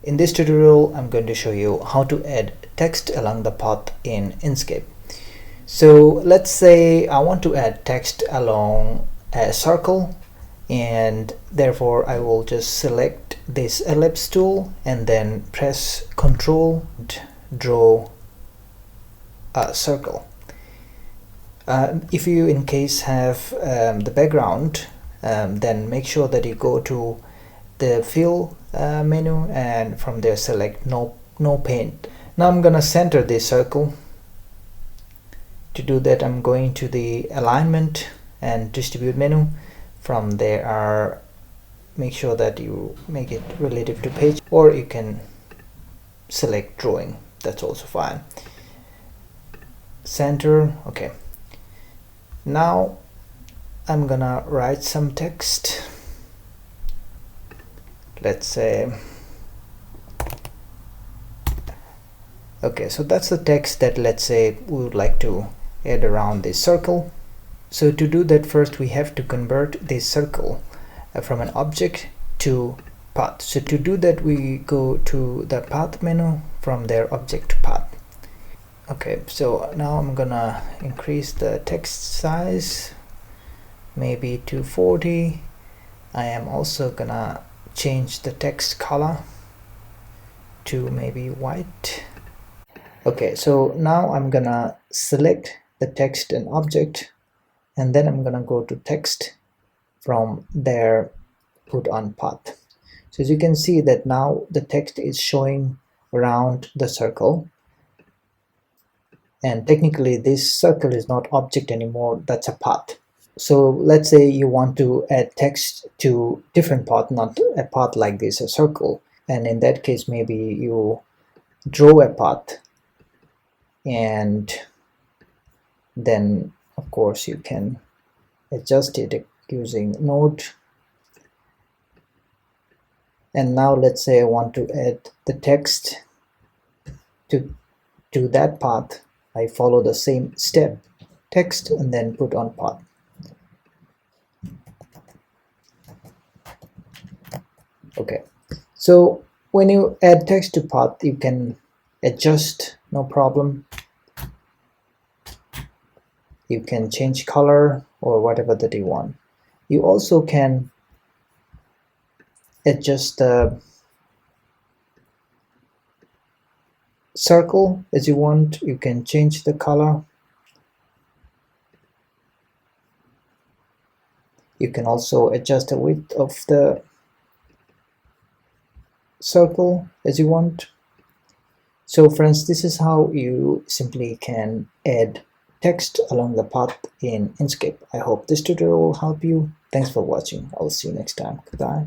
In this tutorial, I'm going to show you how to add text along the path in Inkscape. So let's say I want to add text along a circle, and therefore I will just select this ellipse tool and then press Ctrl and draw a circle. If you in case have the background, then make sure that you go to the fill menu and from there select no paint. Now I'm gonna center this circle. To do that, I'm going to the alignment and distribute menu. From there make sure that you make it relative to page, or you can select drawing, that's also fine. Center. Okay, now I'm gonna write some text. Let's say, okay, so that's the text that, let's say, we would like to add around this circle. So to do that, first we have to convert this circle from an object to path. So to do that, we go to the path menu, from there object to path. Okay, so now I'm gonna increase the text size maybe to 40. I am also gonna change the text color to maybe white. Okay, so now I'm gonna select the text and object, and then I'm gonna go to text, from there put on path. So as you can see that now the text is showing around the circle, and technically this circle is not object anymore, that's a path. So let's say you want to add text to different path, not a path like this, a circle, and in that case maybe you draw a path, and then of course you can adjust it using node. And now let's say I want to add the text to that path. I follow the same step, text and then put on path. Okay, so when you add text to path, you can adjust, no problem. You can change color or whatever that you want. You also can adjust the circle as you want. You can change the color. You can also adjust the width of the circle as you want. So friends, this is how you simply can add text along the path in Inkscape. I hope this tutorial will help you. Thanks for watching. I'll see you next time. Goodbye.